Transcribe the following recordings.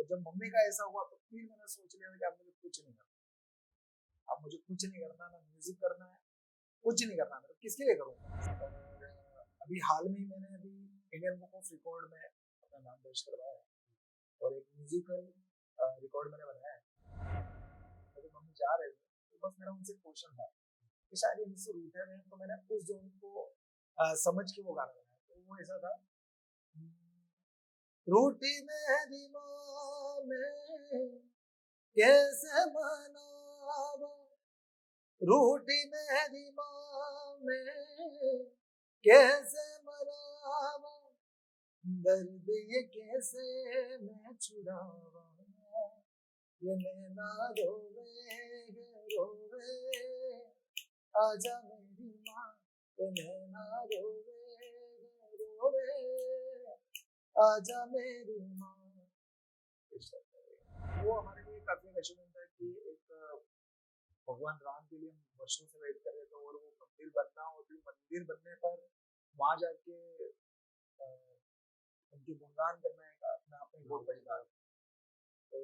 और जब मम्मी का ऐसा हुआ तो फिर मैंने सोच लिया कि अब मुझे कुछ नहीं करना, अब मुझे कुछ नहीं करना, ना म्यूजिक करना है, कुछ नहीं करना, मैं तो किसके लिए करूँगा। और अभी हाल में ही मैंने अभी इंडियन बुक ऑफ रिकॉर्ड में अपना नाम दर्ज करवाया है और एक म्यूजिकल रिकॉर्ड मैंने बनाया है। मेरी मम्मी जा रहे थे तो बस मेरा उनसे क्वेश्चन था कि शायद ये मुझसे रूठे हुए हैं, तो मैंने उस जोन को समझ के वो गाना बनाया। तो वो ऐसा था, रूठी मेरी माँ में कैसे मनावा, रूठी मेरी माँ में कैसे मनावा, दर्द ये कैसे मैं छुड़ावा, ये नैना रोवे रोवे, आजा मेरी माँ, ये नैना रोवे रोवे, आजा मेरी माँ। वो हमारे लिए काफी अचीवमेंट है कि एक भगवान राम के लिए हम वर्षों से वेट कर रहे थे और वो मंदिर बनना, और फिर मंदिर बनने पर वहां जाके उनकी गुणगान करना एक अपने आप में बहुत बड़ी बात। तो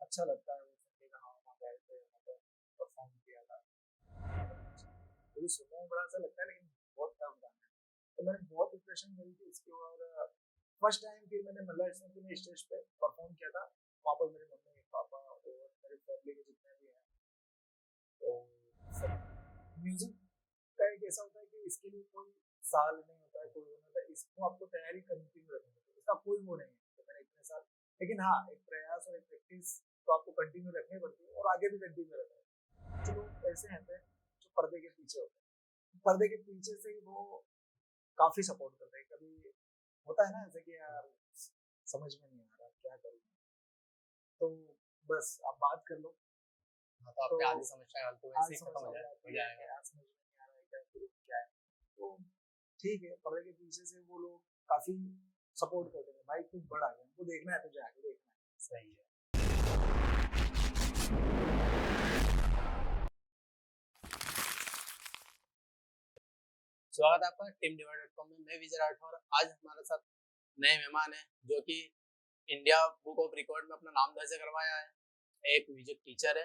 अच्छा लगता है वो सुन के, हाँ वहाँ गए थे, वहाँ पर परफॉर्म किया था। पूरी सुनने में बड़ा अच्छा लगता है लेकिन बहुत टफ गाना है। तो मैंने बहुत प्रिपरेशन करी थी इसकी, और फर्स्ट टाइम फिर मैंने मतलब इसमें में स्टेज पे परफॉर्म किया था। वहाँ पर मेरे मम्मी पापा और मेरे फैमिली के जितने भी हैं, तो सब। म्यूजिक का एक ऐसा होता है कि इसके लिए कोई साल नहीं होता है, कोई वो नहीं होता है, इसको आपको तैयारी कंटिन्यू रखनी होती है, इसका कोई वो नहीं है तो मैंने इतने साल। लेकिन हाँ, एक प्रयास और एक प्रैक्टिस तो आपको कंटिन्यू रखनी पड़ती है और आगे भी कंटिन्यू रखना है। कुछ लोग ऐसे हैं जो पर्दे के पीछे होते हैं, पर्दे के पीछे से ही वो काफी सपोर्ट करते हैं। कभी होता है ना ऐसे कि यार समझ में नहीं आ रहा क्या करूँ, तो बस आप बात कर लो। हाँ, तो तो आपके आधी समस्या हल तो वैसे ही खत्म हो जाएगा। यार समझ में नहीं आ रहा है क्या करूँ क्या है, तो ठीक है, पर्दे के पीछे से वो लोग काफी सपोर्ट करते हैं, भाई तू बड़ा है, हमको देखना है, तुझे आगे देखना है। सही है। स्वागत है आपका teamdiver.com में। मैं विजय राठौर। आज हमारे साथ नए मेहमान हैं जो कि इंडिया बुक ऑफ रिकॉर्ड में अपना नाम दर्ज करवाया है। एक म्यूजिक टीचर है,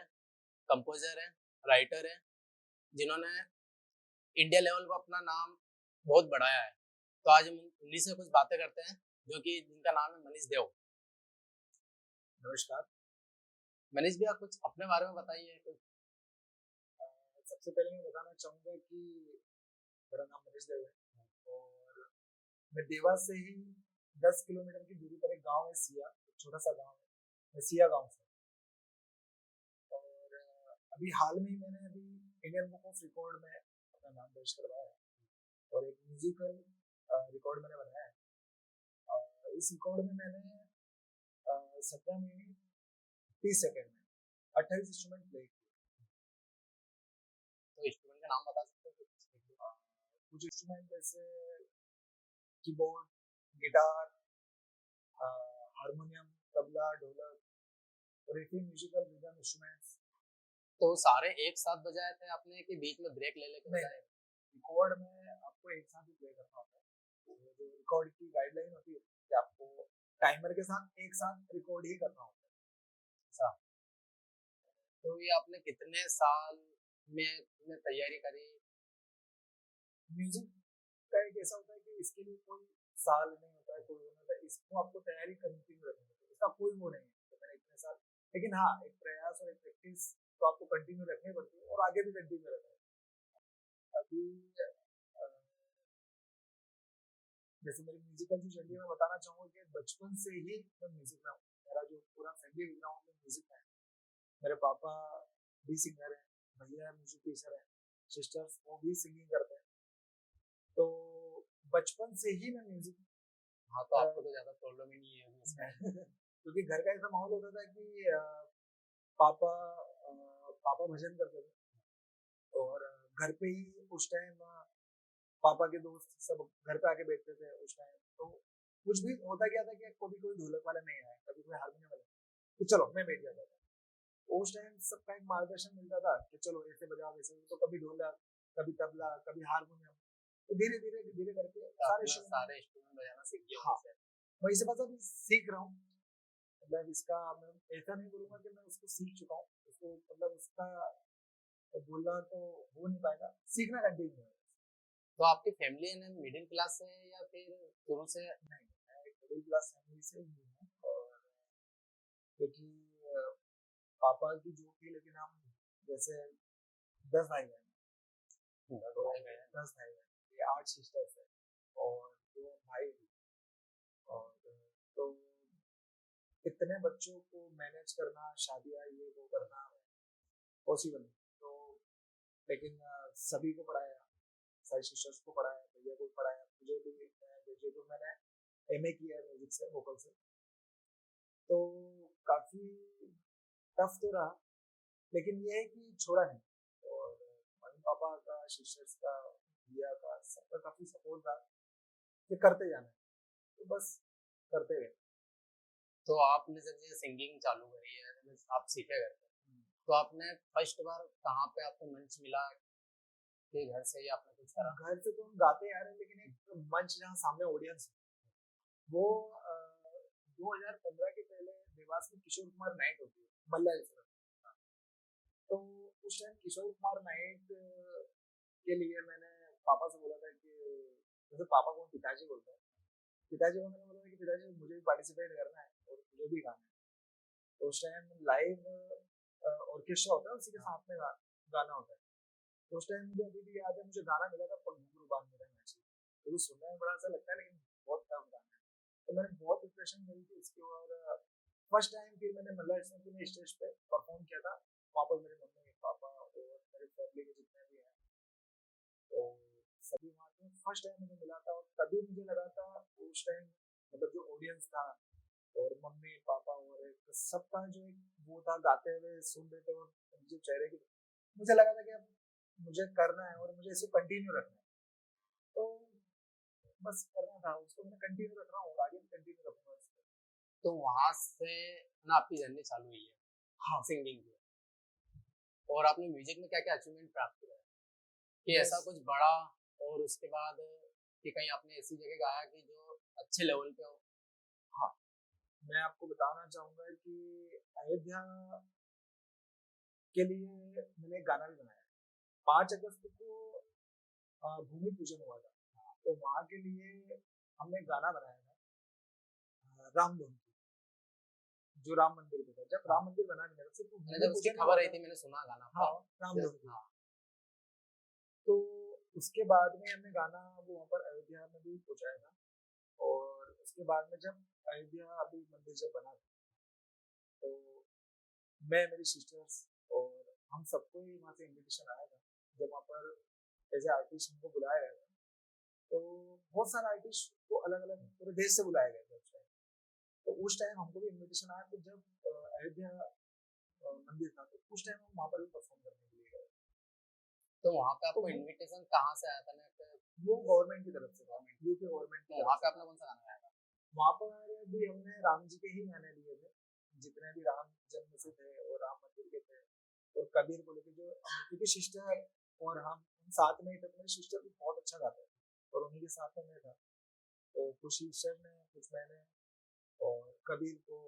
कंपोजर है, राइटर है, जिन्होंने इंडिया लेवल पर अपना नाम बहुत बढ़ाया है। तो आज हम उन्हीं से कुछ बातें करते हैं, जो कि जिनका नाम है मनीष देव। नमस्कार। मनीष भैया, कुछ अपने बारे में बताइए कुछ। सबसे पहले मैं बताना चाहूंगा कि मेरा नाम मनीष देव है और मैं देवास से ही 10 किलोमीटर की दूरी पर एक गांव है सिया, एक छोटा सा गांव है, मैं सिया गांव से। और अभी हाल में ही मैंने अभी इंडियन बुक ऑफ रिकॉर्ड में अपना नाम दर्ज करवाया है और एक म्यूजिकल रिकॉर्ड मैंने बनाया है। इस रिकॉर्ड में मैंने 17 मिनट 30 सेकेंड में 28 इंस्ट्रूमेंट प्ले किए। तो इंस्ट्रूमेंट का नाम बता सकते हो कुछ? कुछ इंस्ट्रूमेंट जैसे कीबोर्ड, गिटार, हारमोनियम, तबला, ढोलक और एक ही म्यूजिकल रिदम इंस्ट्रूमेंट्स। तो सारे एक साथ बजाए थे आपने कि बीच में ब्रेक ले लेके बजाए? रिकॉर्ड में आपको एक साथ ही प्ले करना होता है। तो जो रिकॉर्ड की गाइडलाइन होती है कि आपको टाइमर के साथ एक साथ रिकॉर्ड ही करना होता है। अच्छा, तो ये आपने कितने साल में तैयारी करी? म्यूजिक का एक ऐसा होता है कि इसके लिए कोई साल नहीं होता है, कोई वो नहीं होता है, इसको आपको तैयारी कंटिन्यू रखनी होती है, इसका कोई वो नहीं है तो मैंने इतने साल। लेकिन हाँ, एक प्रयास और एक प्रैक्टिस तो आपको कंटिन्यू रखनी पड़ती है और आगे भी कंटिन्यू रखना है। अभी जैसे मेरी म्यूजिकल जो जर्नी में बताना चाहूंगा कि बचपन से ही मैं म्यूजिक में हूँ। मेरा जो पूरा फैमिली बैकग्राउंड में म्यूजिक में है। मेरे पापा भी सिंगर हैं, भैया म्यूजिक टीचर हैं, सिस्टर्स वो भी सिंगिंग करते हैं। तो बचपन से ही मैं म्यूजिक। हाँ, तो आपको तो ज्यादा प्रॉब्लम ही नहीं है इसमें। क्योंकि घर का ऐसा माहौल होता था कि पापा पापा भजन करते थे और घर पे ही उस टाइम पापा के दोस्त सब घर पे आके बैठते थे उस टाइम। तो कुछ भी होता क्या था कि कभी कोई ढोलक वाला नहीं आया, कभी कोई हारमोनियम वाला, तो चलो मैं बैठ जाता था। उस टाइम सबका एक मार्गदर्शन मिलता था कि चलो ऐसे बजाओ वैसे, तो कभी ढोलक, कभी तबला, कभी हारमोनियम, तो धीरे धीरे धीरे करके सारे इंस्ट्रूमेंट बजाना सीख गया। हाँ, वही से बस अभी सीख रहा हूँ। मतलब इसका मैं ऐसा नहीं बोलूँगा कि मैं उसको सीख चुका हूँ, उसको मतलब उसका बोलना तो हो नहीं पाएगा, सीखना कंटिन्यू है। तो आपकी फैमिली है ना मिडिल क्लास से है या फिर शुरू से? नहीं, मैं एक मिडिल क्लास फैमिली से ही हूँ, और क्योंकि पापा की जॉब थी, लेकिन हम जैसे 10 भाई बहन हैं, तो 10 भाई बहन, ये 8 सिस्टर्स हैं और 2 भाई भी। और तो इतने बच्चों को मैनेज करना, शादियाँ ये वो करना पॉसिबल नहीं। तो लेकिन सभी को पढ़ाया, सारी सिस्टर्स को पढ़ाया, भैया को पढ़ाया, मुझे भी। जयपुर मैंने एमए किया है म्यूजिक से, वोकल से। तो काफी टफ तो रहा, लेकिन ये है कि छोड़ा नहीं। और मम्मी पापा का, सिस्टर्स का, भैया का, सबका काफी सपोर्ट था कि करते जाना है, तो बस करते गए। तो आपने जब ये सिंगिंग चालू करी है, आप सीखे करते तो आपने फर्स्ट बार कहाँ पे आपको मंच मिला कि घर से ही आपने कुछ करा? घर से तो हम गाते आ रहे हैं, लेकिन एक मंच जहाँ सामने ऑडियंस, वो 2015 के पहले देवास में किशोर कुमार नाइट होती है, मल्ला की तरफ। तो उस टाइम किशोर कुमार नाइट के लिए मैंने पापा से बोला था कि, जैसे पापा को पिताजी बोलते हैं, पिताजी को मैंने बोला था कि पिताजी मुझे भी पार्टिसिपेट करना है और मुझे भी गाना है। तो उस टाइम लाइव ऑर्केस्ट्रा होता है, उसी के साथ में गाना होता है। तो उस टाइम मुझे अभी भी याद है, मुझे गाना मिला था पग घुंघरू बांध मेरा नाची। तो वो सुनने में बड़ा अच्छा लगता है, लेकिन बहुत टफ गाना है। तो मैंने बहुत प्रिपरेशन करी थी उसकी। और फर्स्ट टाइम फिर मैंने मल्ला स्टेशन में स्टेज पे परफॉर्म किया था। वहाँ पर मेरे मम्मी पापा और मेरे फैमिली के जितने भी हैं, तो सभी वहाँ पे फर्स्ट टाइम मुझे मिला था। और तभी मुझे लगा था उस टाइम, मतलब जो ऑडियंस था और मम्मी पापा और एक सबका जो एक वो था, गाते हुए सुन रहे थे, और जो चेहरे की, मुझे लगा था कि अब मुझे करना है और मुझे इसे कंटिन्यू रखना है। तो बस करना था, उसको मैंने कंटिन्यू रख रहा हूँ और आगे भी कंटिन्यू रखूंगा इसको। तो वहां से ना आपकी जर्नी चालू हुई है हाँ, सिंगिंग की। और आपने म्यूजिक में क्या क्या अचीवमेंट प्राप्त किया है कि यस, ऐसा कुछ बड़ा, और उसके बाद कि कहीं आपने ऐसी जगह गाया कि जो अच्छे लेवल पे हो? हाँ, मैं आपको बताना चाहूंगा कि अयोध्या के लिए मैंने एक गाना भी बनाया। 5 अगस्त को भूमि पूजन हुआ था, तो वहाँ के लिए हमने गाना बनाया था, रामधुन की, जो राम मंदिर पे था। जब राम मंदिर बना नहीं था, सिर्फ मैंने भूमि जब उसकी पूजन खबर हुआ आई था। थी मैंने सुना गाना हाँ, आपका। रामधुन की। हाँ। तो उसके बाद में हमने गाना वो वहाँ पर अयोध्या में भी पहुँचाया था। और उसके बाद में जब अयोध्या अभी मंदिर जब बना था, तो मैं, मेरी सिस्टर्स और हम सबको ही वहाँ से इन्विटेशन आया था। जब वहाँ पर एज ए आर्टिस्ट हमको बुलाया गया था, तो बहुत सारे आर्टिस्ट को अलग अलग पूरे देश से बुलाया गया था उस टाइम। तो उस टाइम हमको भी इन्विटेशन आया। तो जब अयोध्या मंदिर था, तो उस टाइम हम वहाँ पर भी परफॉर्म करने के लिए गए। तो वहाँ पे तो आपको इनविटेशन कहाँ से आया था? वो गवर्नमेंट की तरफ से, गवर्नमेंट यूपी गवर्नमेंट की तो तरफ वहाँ पे से। आपने कौन सा गाना गाया था? वहाँ पर भी हमने राम जी के ही गाने लिए थे, जितने भी राम जन्म से थे और राम मंदिर के थे, और कबीर को लेके, जो क्योंकि सिस्टर और हम साथ में ही थे। मेरी सिस्टर भी बहुत अच्छा गाते हैं और उन्हीं के साथ में मैं था। तो कुछ सिस्टर ने, कुछ मैंने, और कबीर को,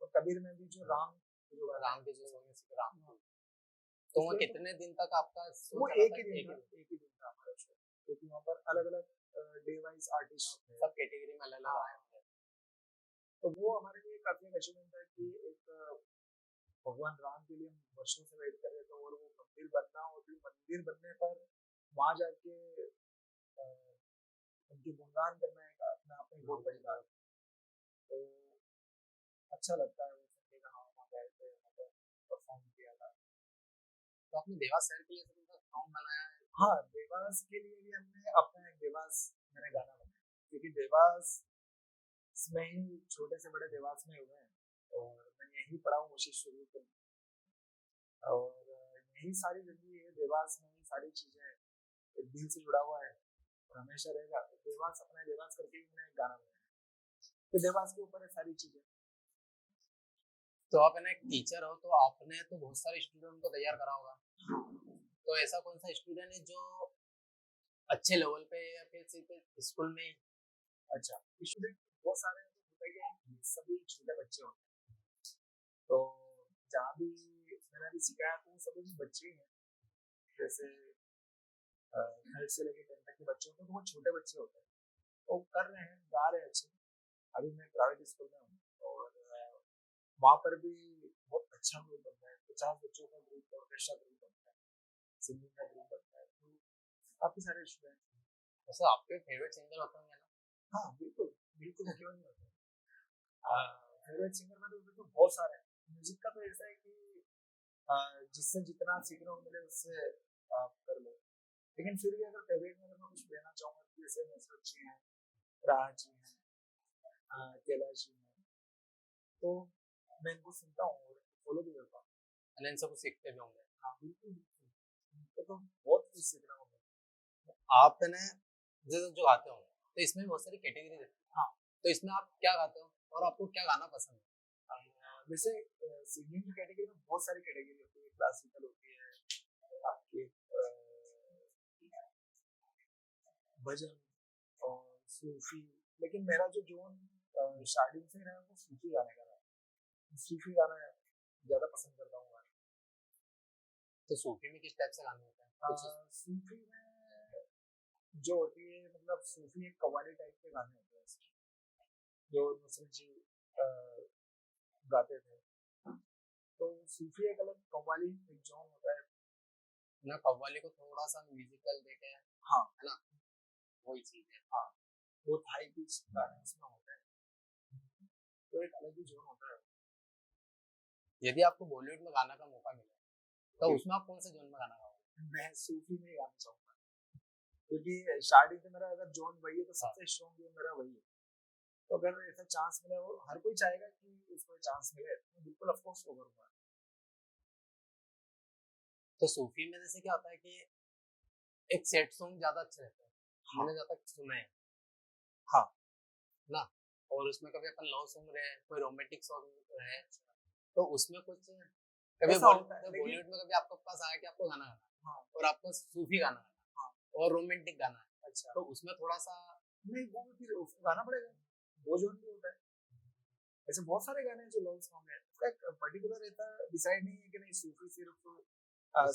और कबीर में भी जो राम जो गाना राम है, के जो सॉन्ग है सिर्फ राम। हाँ, तो वो इसलिए तो कितने दिन तक आपका शो वो चला एक था? ही दिन एक था, ही दिन? एक ही दिन था हमारा शो, क्योंकि वहाँ पर अलग अलग डे वाइज आर्टिस्ट थे। सब कैटेगरी में अलग अलग हाँ, आए होंगे। तो वो हमारे लिए काफी अचीवमेंट था कि एक भगवान राम के लिए हम वर्षों से वेट कर रहे थे, और वो मंदिर बनना, और फिर मंदिर बनने पर वहां जाके अ, उनकी गुणगान करना एक अपने आप में बहुत बड़ी बात है। तो अच्छा लगता है वो सुनने का। हाँ, वहाँ गए थे, वहाँ पर परफॉर्म किया था। तो आपने देवास शहर के लिए सिर्फ उनका सॉन्ग बनाया है? हाँ, देवास के लिए भी हमने अपना एक देवास मैंने गाना बनाया, क्योंकि देवास में ही छोटे से बड़े देवास में हुए हैं, और मैं यही पढ़ा हूँ उसी शुरू से। और यही सारी जिंदगी है, देवास में ही सारी चीजें, दिल से जुड़ा हुआ है और हमेशा रहेगा। तो देवास, अपना देवास करके ही मैंने एक गाना बनाया, तो देवास के ऊपर है सारी चीजें। तो आप है ना एक टीचर हो, तो आपने तो बहुत सारे स्टूडेंट को तैयार करा होगा। तो ऐसा कौन सा स्टूडेंट है जो अच्छे लेवल पे है या फिर सिर्फ स्कूल में ही? अच्छा, स्टूडेंट बहुत सारे हैं, तो होता ही है कि सभी छोटे बच्चे होते हैं, तो जहाँ भी मैंने अभी सिखाया तो सभी बच्चे ही हैं, जैसे थर्ड से लेकर 10 तक के बच्चे होते हैं, तो वो छोटे बच्चे होते हैं, वो कर रहे हैं, गा रहे हैं अच्छे। अभी मैं प्राइवेट स्कूल में हूँ और वहाँ पर भी बहुत अच्छा ग्रुप बनता है, 50 बच्चों का ग्रुप, ऑर्केस्ट्रा ग्रुप बनता है, सिंगिंग का ग्रुप बनता है, तो काफी सारे स्टूडेंट। वैसे आपके फेवरेट सिंगर होते होंगे ना? हाँ बिल्कुल बिल्कुल, क्यों नहीं होता। फेवरेट सिंगर में तो बहुत सारे हैं। म्यूजिक का तो ऐसा है कि जिससे जितना सीखने को मिले उससे आप कर लो, लेकिन फिर भी अगर फेवरेट में अगर मैं कुछ लेना चाहूँगा तो जैसे नसरत जी हैं, राज जी हैं, कैलाश जी हैं, तो मैं इनको सुनता हूँ और फॉलो भी करता हूँ। इनसे कुछ सीखते भी होंगे। हाँ बिल्कुल बिल्कुल, इनको तो बहुत कुछ सीखना होगा। आपने जो जो गाते हो तो इसमें बहुत सारी कैटेगरी रहती है। हाँ, तो इसमें आप क्या गाते हो और आपको क्या गाना पसंद है? वैसे सिंगिंग की कैटेगरी में बहुत सारी कैटेगरी होती है, क्लासिकल होती है, आपकी भजन और सूफी, लेकिन मेरा जो जोन स्टार्टिंग से रहा है वो सूफी गाने का रहा है। सूफी गाना ज्यादा पसंद करता हूँ गाने। तो सूफी में किस टाइप से गाने होते हैं? सूफी में जो होती है, मतलब सूफी एक कव्वाली टाइप के गाने होते हैं जो नुसरत जी गाते थे, तो सूफी एक अलग कव्वाली एक जोन होता है ना, कव्वाली को थोड़ा सा म्यूजिकल देके है। हाँ है ना, वही चीज है। हाँ, वो हाई पिच गाने उसमें होते हैं, तो एक अलग ही जोन होता है। यदि आपको बॉलीवुड में गाना का मौका मिले तो उसमें आप कौन से जोन में गाना गाओगे? मैं सूफी में गाना चाहूंगा, क्योंकि स्टार्टिंग से मेरा अगर जोन वही है तो सबसे स्ट्रॉन्ग जोन मेरा वही है, तो अगर ऐसा चांस मिले, वो हर कोई चाहेगा कि इसको चांस मिले, तो बिल्कुल ऑफ कोर्स वो करूंगा। तो सूफी में जैसे क्या होता है कि एक सेट सॉन्ग ज्यादा अच्छे रहते हैं। हाँ मैंने ज्यादा सुना है हाँ ना, और उसमें कभी अपन लव सॉन्ग रहे, कोई रोमांटिक सॉन्ग रहे, तो उसमें कुछ कभी ऐसा होता है, लेकिन बॉलीवुड में कभी आपके पास आया कि आपको गाना गाना हाँ और आपको सूफी गाना गाना हाँ और रोमांटिक गाना है, अच्छा, तो उसमें थोड़ा सा नहीं वो भी फिर उसको गाना पड़ेगा, वो जोन भी होता है। ऐसे बहुत सारे गाने हैं जो लव सॉन्ग है, उसका एक पर्टिकुलर ऐसा डिसाइड नहीं है कि नहीं सूफी सिर्फ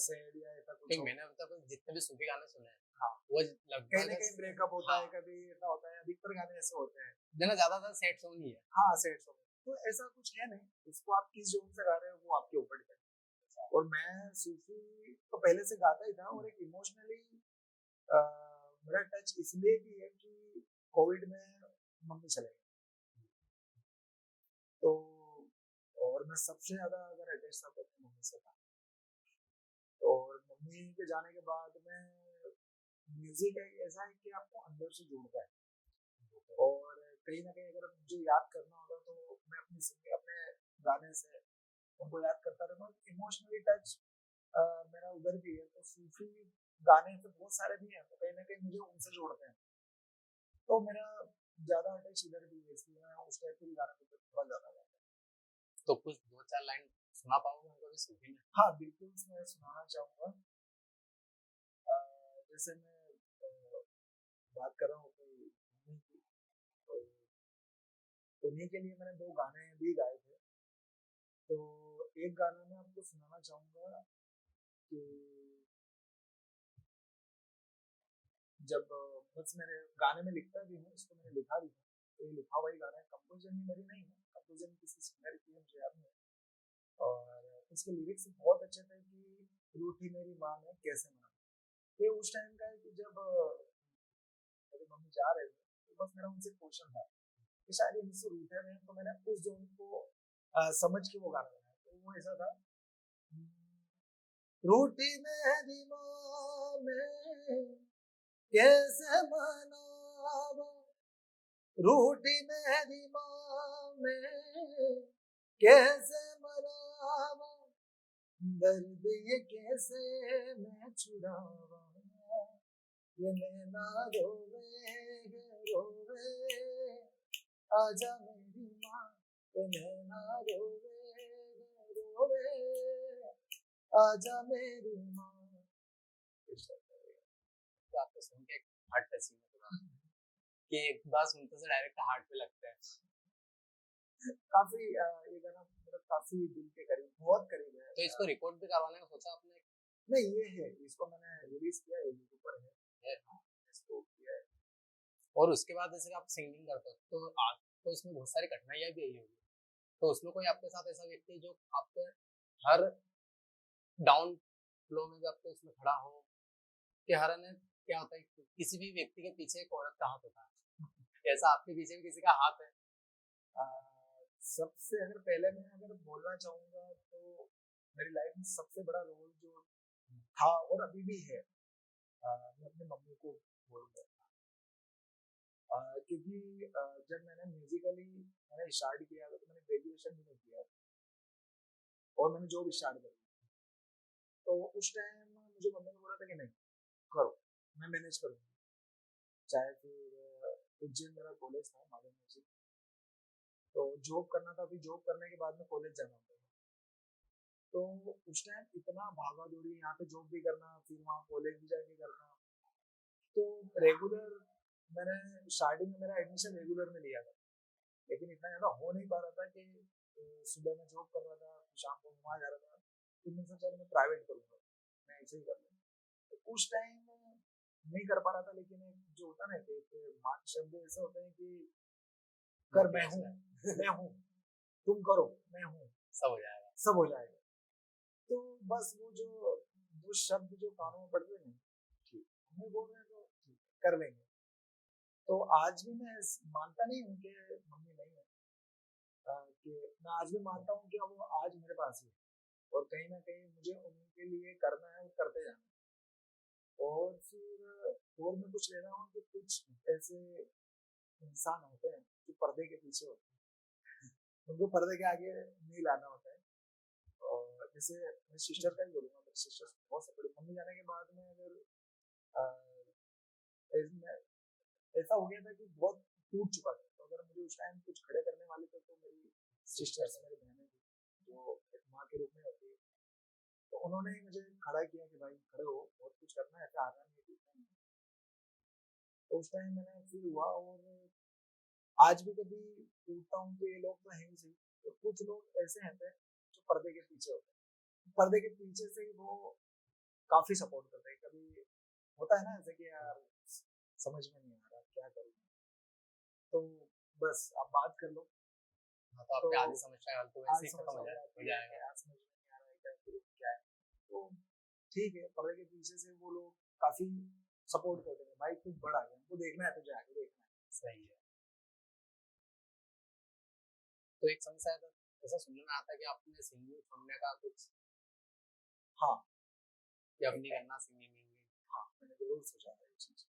सैड या ऐसा कुछ क्योंकि हो। मैंने अब तक जितने भी सूफी गाने सुने हैं हाँ, वो कहीं ना लगभग कहीं ब्रेकअप होता है, हाँ, कभी ऐसा होता है, अधिकतर गाने ऐसे होते हैं। जना ज्यादातर सैड सॉन्ग ही है। हाँ सैड सॉन्ग, तो ऐसा कुछ है नहीं, इसको आप किस जोन से गा रहे हो वो आपके ऊपर डिपेंड है। और मैं सूफी तो पहले से गाता ही था, और एक इमोशनली मेरा टच इसलिए भी है कि कोविड में मम्मी चले गई, तो और मैं सबसे ज्यादा अगर अटैच था तो अपनी मम्मी से था, और मम्मी के जाने के बाद में म्यूजिक एक ऐसा है कि आपको अंदर से जोड़ता है, और कहीं ना कहीं अगर मुझे याद करना होगा तो मैं अपनी सिंगिंग अपने गाने से उनको याद करता रहता हूँ। इमोशनली टच मेरा उधर भी है, तो सूफी गाने तो बहुत सारे भी हैं, तो कहीं ना कहीं मुझे उनसे जोड़ते हैं, तो मेरा ज्यादा अटैच इधर भी है, इसलिए मैं उस टाइप के गाने को थोड़ा ज्यादा गाता हूँ। तो कुछ दो चार लाइन सुना पाओगे हमको भी सूफी में? हाँ बिल्कुल, मैं सुनाना चाहूंगा। जैसे मैं बात कर रहा हूँ कोई मम्मी की, तो उन्हीं के लिए मैंने 2 गाने भी गाए थे, तो एक गाना मैं आपको सुनाना चाहूंगा कि जब बस मेरे गाने में लिखता भी हूँ, इसको मैंने लिखा भी था, तो ये लिखा हुआ ही गाना है, कंपोजिशन मेरी नहीं है, कंपोजिशन किसी सिंगर की है, मुझे याद नहीं, और इसके लिरिक्स बहुत अच्छे थे कि रूठी मेरी माँ ने कैसे मना। ये उस टाइम का है कि जब मेरी मम्मी जा रहे थे, तो बस मेरा उनसे क्वेश्चन था कि शायद ये मुझसे रूठे रहे हैं, तो मैंने उस जोन को समझ के वो गाना बनाया, तो वो ऐसा था, रूठी मेरी माँ में कैसे मनावा, रूठी मेरी माँ में कैसे मनावा, दर्द ये कैसे मैं छुड़ावा, ये नैना रोवे रोवे, आजा मेरी माँ, ये नैना रोवे रोवे, आजा मेरी माँ। तो आपको सुन के हार्ट टचिंग है पूरा, कि एक बार सुनते से डायरेक्ट हार्ट पे लगता है। काफी ये गाना मतलब काफी दिल के करीब, बहुत करीब है। तो इसको रिकॉर्ड भी करवाने का सोचा आपने? नहीं, ये है, इसको मैंने रिलीज किया है, यूट्यूब पर है। हाँ, इसको किया है। और उसके बाद जैसे आप सिंगिंग करते हो तो आपको इसमें बहुत सारी कठिनाइयां भी आई होगी, तो उसमें कोई आपके साथ ऐसा व्यक्ति जो आपके हर डाउन फ्लो में भी आपके उसमें खड़ा हो? कि हर ने क्या होता है कि किसी भी व्यक्ति के पीछे एक औरत का हाथ होता है, ऐसा आपके पीछे भी किसी का हाथ है? आ, सबसे अगर पहले मैं अगर बोलना चाहूंगा तो मेरी लाइफ में सबसे बड़ा रोल जो था और अभी भी है, मैं अपनी मम्मी को बोलूंगा। क्योंकि जब मैंने म्यूजिकली मैंने स्टार्ट किया था तो मैंने ग्रेजुएशन भी नहीं किया और मैंने जॉब स्टार्ट करी, तो उस टाइम मुझे मम्मी ने बोला था कि नहीं करो, मैं मैनेज करूंगी। चाहे फिर उज्जैन मेरा कॉलेज था माधव म्यूजिक, तो जॉब करना था, फिर जॉब करने के बाद में कॉलेज जाना होता था। तो उस टाइम इतना भागा दौड़ी, यहाँ पे जॉब भी करना फिर वहाँ कॉलेज भी जाके करना, तो रेगुलर मैंने स्टार्टिंग में मेरा एडमिशन रेगुलर में लिया था, लेकिन इतना ज़्यादा हो नहीं पा रहा था कि सुबह में जॉब कर रहा था, शाम को वहाँ जा रहा था, फिर मैंने सोचा मैं प्राइवेट करूँगा, मैं ऐसे ही कर लूँगा। तो उस टाइम नहीं कर पा रहा था, लेकिन एक जो होता ना कि मान शब्द ऐसे होते हैं कि कर मैं हूँ, मैं हूँ, तुम करो मैं हूँ, सब हो जाएगा, सब हो जाएगा। तो बस वो जो दो शब्द जो कानों में पड़ रहे हैं, ठीक हमें बोल रहे हैं तो ठीक कर लेंगे। तो आज भी मैं मानता नहीं हूँ कि मम्मी नहीं है, कि मैं आज भी मानता हूँ कि वो आज मेरे पास है और कहीं ना कहीं मुझे उनके लिए करना है और करते जाना है। और फिर और मैं कुछ ले रहा हूँ कि कुछ ऐसे इंसान होते हैं जो पर्दे के पीछे होते हैं, उनको पर्दे के आगे नहीं लाना होता है। और जैसे मैं सिस्टर का ही बोलूँगा, मेरी सिस्टर बहुत सपोर्टिव, मम्मी जाने के बाद में अगर ऐसा हो गया था कि बहुत टूट चुका था, तो अगर मुझे उस टाइम कुछ खड़े करने वाले थे तो मेरी सिस्टर्स, मेरी बहनें थी जो एक माँ के रूप में होती है, तो उन्होंने ही मुझे खड़ा किया कि भाई खड़े हो, बहुत कुछ करना है, ऐसा हारना नहीं है, टूटना नहीं है। तो उस टाइम मैंने फील हुआ, और आज भी कभी टूटता हूँ तो ये लोग तो हैं ही सही, तो कुछ लोग ऐसे हैं जो पर्दे के पीछे होते हैं, पर्दे के पीछे से ही वो काफी सपोर्ट करते हैं। कभी होता है ना ऐसे कि यार समझ में नहीं आ रहा क्या करूँ, तो बस आप बात कर लो। हाँ, तो आपके आधी समस्या हल तो वैसे ही खत्म हो जाएगा। यार समझ में नहीं आ रहा है क्या करूँ क्या है, तो ठीक है, पर्दे के पीछे से वो लोग काफी सपोर्ट करते हैं, भाई तू बड़ा है, हमको देखना है, तुझे आगे देखना है। सही है। तो एक समय शायद ऐसा सुनने में आता है कि आपने सिंगिंग छोड़ने का कुछ, हाँ, कि अब नहीं करना सिंगिंग। हाँ, मैंने जरूर सोचा था ये चीज।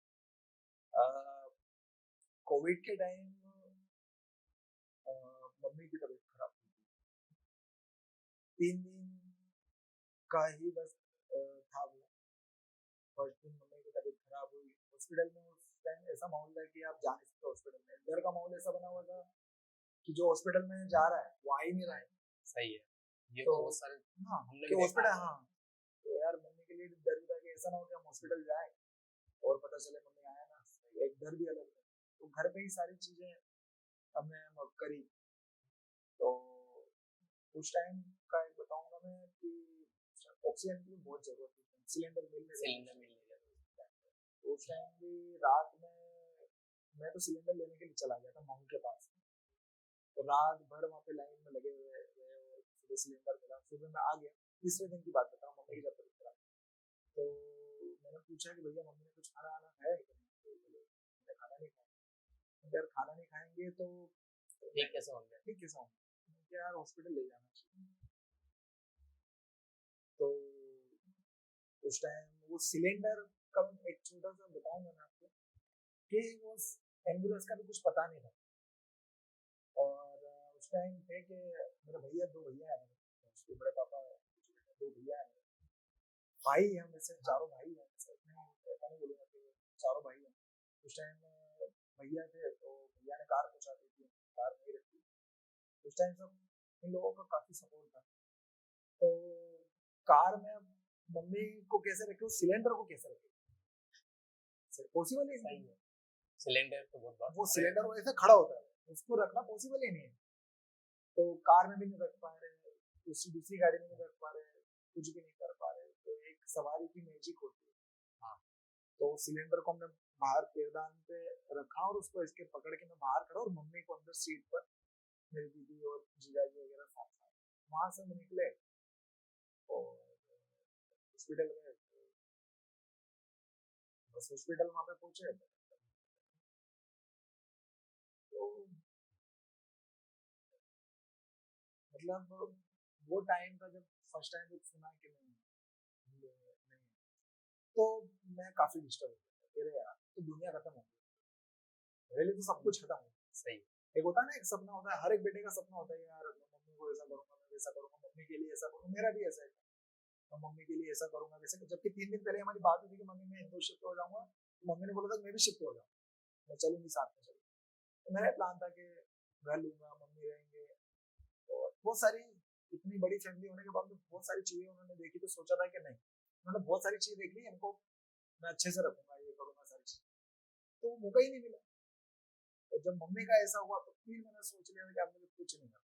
कोविड के टाइम मम्मी की तबीयत खराब हुई थी, 3 दिन का ही बस था वो। फर्स्ट दिन मम्मी की तबीयत खराब हुई हॉस्पिटल में, उस टाइम ऐसा माहौल था कि आप जा नहीं सकते हॉस्पिटल में, डर का माहौल ऐसा बना हुआ था कि जो हॉस्पिटल में जा रहा है वो आ ही नहीं रहा है। सही है, ये तो बहुत सारे हाँ, हमने कि भी देखा हॉस्पिटल, है। हाँ, तो यार मम्मी के लिए भी डर था कि ऐसा ना हो कि हम हॉस्पिटल जाए और पता चले मम्मी आया ना, एक डर भी अलग है। तो घर पे ही सारी चीजें हमने करी। तो उस टाइम का एक बताऊंगा मैं कि ऑक्सीजन की बहुत जरूरत थी, सिलेंडर मिल नहीं रहा। तो उस टाइम भी रात में मैं तो सिलेंडर लेने के लिए चला गया था माउंट के पास, तो रात भर वहाँ पे लाइन में लगे हुए रहे और सुबह सिलेंडर मिला, सुबह मैं आ गया। तीसरे दिन की बात बता रहा हूँ, मम्मी की जब तक खराब, तो मैंने पूछा कि भैया मम्मी ने कुछ खाना आना खाया है कि नहीं, तो बोले मैंने खाना नहीं खाया। अगर खाना नहीं खाएंगे तो ठीक कैसे होंगे, ठीक कैसे होंगे, यार हॉस्पिटल ले जाना चाहिए। तो उस टाइम वो सिलेंडर का एक छोटा सा बताऊंगा मैं आपको कि वो एम्बुलेंस का भी कुछ पता नहीं था। और उस टाइम थे कि मेरे भैया, 2 भैया हैं, उसके बड़े पापा, 2 भैया हैं, भाई हम जैसे चारों भाई हैं, ऐसा नहीं बोलूँगा कि चारों भाई हैं। उस टाइम भैया थे तो भैया ने कार पहुँचा दी थी, कार नहीं रखी। उस टाइम सब इन लोगों का काफ़ी सपोर्ट था। तो कार में मम्मी को कैसे रखे, सिलेंडर को कैसे रखे, पॉसिबल ही नहीं है। सिलेंडर तो बहुत बात, वो सिलेंडर वैसे खड़ा होता है, उसको रखना पॉसिबल ही नहीं है। तो कार में भी नहीं रख पा रहे, दूसरी गाड़ी में नहीं रख पा रहे, कुछ भी नहीं कर पा रहे। तो एक सवारी की मैजिक होती है। हाँ, तो सिलेंडर को हमने बाहर पैरदान पे रखा और उसको इसके पकड़ के मैं बाहर खड़ा और मम्मी को अंदर सीट पर, मेरी दीदी और जीजाजी वगैरह साथ साथ। वहां से हम निकले और हॉस्पिटल गए। बस हॉस्पिटल वहां पे पहुंचे तो मतलब वो टाइम था जब फर्स्ट टाइम जब सुना कि नहीं, तो मैं काफी डिस्टर्ब हो गया। अरे यार, तो दुनिया खत्म हो गई, पहले तो सब कुछ खत्म हो गया। सही। एक होता है ना, एक सपना होता है, हर एक बेटे का सपना होता है यार, मम्मी को ऐसा करूंगा, मैं वैसा करूंगा, मम्मी के लिए ऐसा करूंगा। मेरा भी ऐसा है, मैं मम्मी के लिए ऐसा करूंगा वैसे। जबकि 3 दिन पहले हमारी बात हुई थी कि मम्मी मैं इंदौर शिफ्ट हो जाऊंगा, तो मम्मी ने बोला था मैं भी शिफ्ट हो जाऊंगा, मैं चलूंगी साथ में चलूंगी। तो मेरा प्लान था कि घर लूंगा, मम्मी रहेंगे, और बहुत सारी, इतनी बड़ी फैमिली होने के बाद तो बहुत सारी चीजें उन्होंने देखी। तो सोचा था कि नहीं, उन्होंने बहुत सारी चीजें देख ली, इनको मैं अच्छे से रखूंगा, ये करूंगा सारी चीजें। तो मौका ही नहीं मिला। और जब मम्मी का ऐसा हुआ तो फिर मैंने सोच लिया कि अब मुझे कुछ नहीं करना,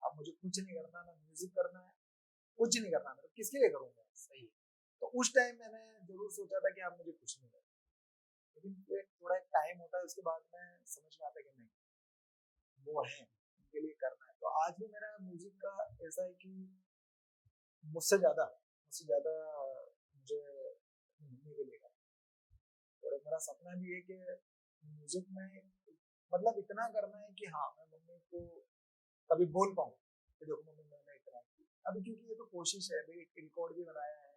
अब मुझे कुछ नहीं करना, ना म्यूजिक करना है, कुछ नहीं करना, मैं किसके लिए करूंगा। सही। तो उस टाइम मैंने जरूर सोचा था कि अब मुझे कुछ नहीं करना, लेकिन फिर थोड़ा एक टाइम होता है, उसके बाद में समझ में आता है कि नहीं, वो है, उनके लिए करना है। तो आज भी मेरा म्यूजिक का ऐसा है कि मुझसे ज्यादा मुझे मम्मी के लिए करना। और मेरा सपना भी है कि म्यूजिक में मतलब इतना करना है कि हाँ, मैं मम्मी को कभी बोल पाऊँ कि देखो मम्मी, मैंने इतना किया। अभी क्योंकि ये तो कोशिश है, मेरी रिकॉर्ड भी बनाया है,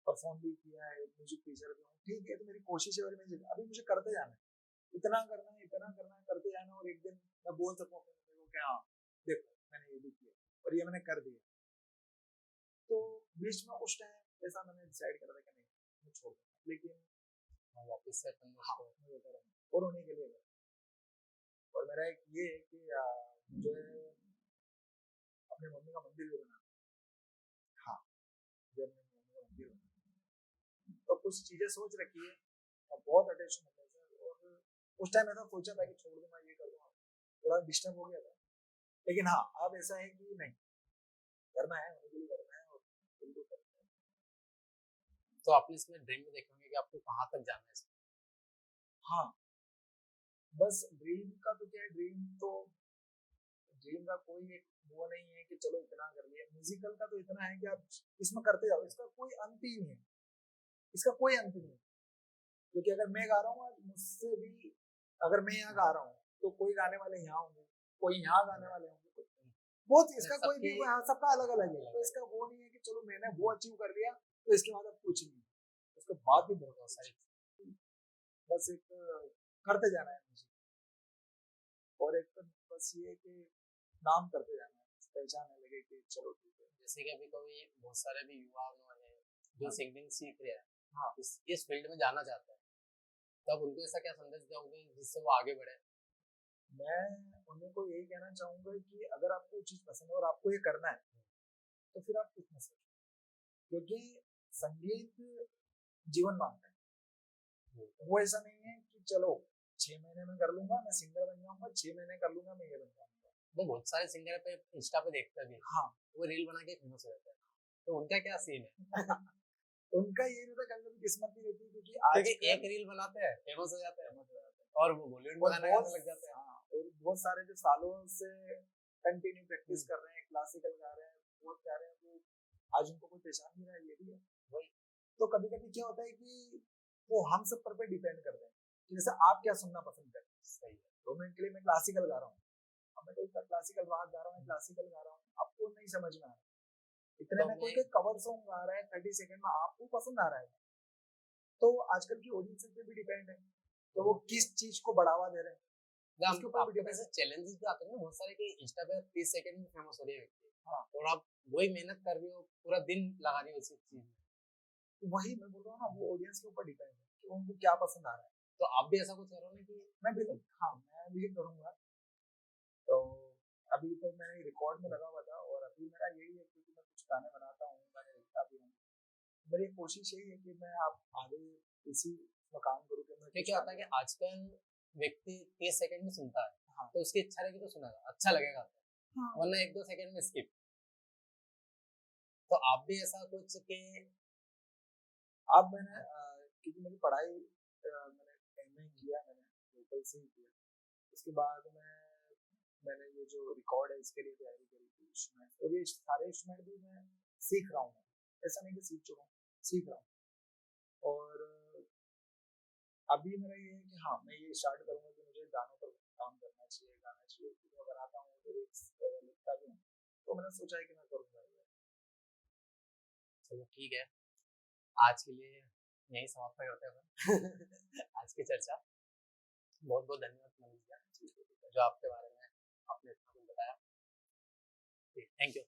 परफॉर्म भी किया है, म्यूजिक टीचर भी हूँ, ठीक है। तो मेरी कोशिश है और मैं अभी मुझे करते जाना है, इतना करना है, इतना करना है, करते जाना। और एक दिन मैं बोल सकूँ अपने मम्मी को कि हाँ देखो, मैंने ये भी किया और ये मैंने कर दिया। तो बीच में उस टाइम ऐसा मैंने डिसाइड करा था कि नहीं, मैं छोड़ दूंगा, लेकिन मैं वापस से अपन और होने के लिए। और मेरा एक ये है कि मुझे अपने मम्मी का मंदिर भी बनाना। हाँ, जब मैं मम्मी का मंदिर बनाना तो कुछ चीजें सोच रखी है और बहुत अटेंशन होता है सर। और उस टाइम ऐसा सोचा था कि छोड़ दूंगा, ये कर दूंगा, थोड़ा डिस्टर्ब हो गया था। लेकिन हाँ, अब ऐसा है कि नहीं, करना है, मुझे भी करना है और बिल्कुल करना है। तो आपने इसमें ड्रीम में देखे होंगे कि आपको कहाँ तक जाना है इसमें? हाँ, बस ड्रीम का तो क्या है, ड्रीम का कोई एक वो नहीं है कि चलो इतना कर लिया। म्यूजिकल का तो इतना है कि आप इसमें करते जाओ, इसका कोई अंत ही नहीं है, इसका कोई अंत नहीं है। क्योंकि अगर मैं गा रहा हूँ आज, मुझसे भी अगर मैं यहाँ गा रहा हूँ तो कोई गाने वाले यहाँ होंगे, कोई यहाँ गाने वाले होंगे, बहुत, इसका कोई भी, सबका अलग अलग है। तो इसका वो नहीं है कि चलो मैंने वो अचीव कर लिया तो इसके बाद अब कुछ नहीं, उसके बाद भी बहुत सारी, बस एक करते जाना है मुझे। और एक बस ये कि नाम करते जाना है, पहचानने लगे कि चलो ठीक है। जैसे कि अभी कोई बहुत सारे भी युवा हैं जो सिंगिंग सीख रहे हैं, हाँ, इस फील्ड में जाना चाहते हैं, तब उनको ऐसा क्या संदेश दोगे जिससे वो आगे बढ़े? मैं उन्हें को यही कहना चाहूंगा कि अगर आपको ये चीज पसंद है और आपको ये करना है तो फिर आप कुछ मत सोचो, क्योंकि संगीत जीवन मांगता है। वो ऐसा नहीं है कि चलो 6 महीने में कर लूंगा, मैं सिंगर बन जाऊंगा, 6 महीने कर लूंगा, मैं ये बन जाऊंगा। वो बहुत सारे सिंगर पे इंस्टा पे देखते भी, हाँ, वो रील बना के फेमस हो जाते हैं, तो उनका क्या सीन है? उनका ये रहता है, कभी कभी किस्मत नहीं रहती, क्योंकि आज एक रील बनाते हैं, फेमस हो जाते हैं, और वो बॉलीवुड में गाना गाने लग जाते हैं। और बहुत सारे जो सालों से कंटिन्यू प्रैक्टिस कर रहे हैं, क्लासिकल गा रहे हैं, बहुत गा रहे हैं, वो आज उनको कोई पहचान नहीं रहा है, ये भी है वही। तो कभी कभी क्या होता है कि वो हम सब पर डिपेंड करते हैं कि जैसे आप क्या सुनना पसंद करते हैं। सही है, 2 मिनट के लिए मैं क्लासिकल गा रहा हूँ, अब मैं कोई क्लासिकल राग गा रहा हूँ, क्लासिकल गा रहा हूँ, आपको नहीं समझ में आ रहा, इतने में कोई कवर सॉन्ग गा रहा है 30 सेकंड में, आपको पसंद आ रहा है। तो आजकल की ऑडियंस पे भी डिपेंड है, तो वो किस चीज को बढ़ावा दे रहे हैं, उसके ऊपर भी डिपेंड है। चैलेंजेस भी आते हैं बहुत सारे कि इंस्टा पे 30 सेकंड में फेमस हो रही है व्यक्ति, हाँ, और आप वही मेहनत कर रहे हो, पूरा दिन लगा रहे हो उसी चीज में, वही मैं बोल रहा हूँ ना, वो ऑडियंस के ऊपर डिपेंड है कि उनको क्या पसंद आ रहा है। तो आप भी ऐसा कुछ करो ना कि मैं बिल्कुल, हाँ, मैं भी करूंगा। तो अभी तो मैं रिकॉर्ड में लगा हुआ था, और अभी मेरा यही है कि मैं कुछ गाने बनाता हूँ, गाने लिखता भी हूँ। मेरी कोशिश यही है कि मैं आप आगे इसी में काम करूँ। क्या होता है कि आजकल व्यक्ति 30 सेकंड में सुनता है, हाँ, तो उसकी इच्छा रहेगी तो सुनेगा, अच्छा लगेगा, हाँ वरना 1-2 सेकंड में स्किप। तो आप भी ऐसा कुछ कि अब मैंने क्योंकि मेरी पढ़ाई मैंने एमए किया, मैंने लोकल से ही किया। उसके बाद मैंने ये जो रिकॉर्ड है इसके लिए तैयारी करी थी इंस्ट्रूमेंट, और ये सारे इंस्ट्रूमेंट भी मैं सीख रहा हूँ, ऐसा नहीं कि सीख चुका हूँ, सीख रहा हूँ। और अभी मेरा ये है कि हाँ मैं ये स्टार्ट करूँगा कि मुझे गानों पर काम करना चाहिए, गाना चाहिए, क्योंकि मैं बनाता हूँ लिरिक्स लिखता भी हूँ, तो मैंने सोचा है कि मैं करूँगा ये। चलो ठीक है, आज के लिए यही समाप्त करते हैं आज की चर्चा। बहुत बहुत धन्यवाद मनीष जी, जो आपके बारे में आपने इतना कुछ बताया। Thank you.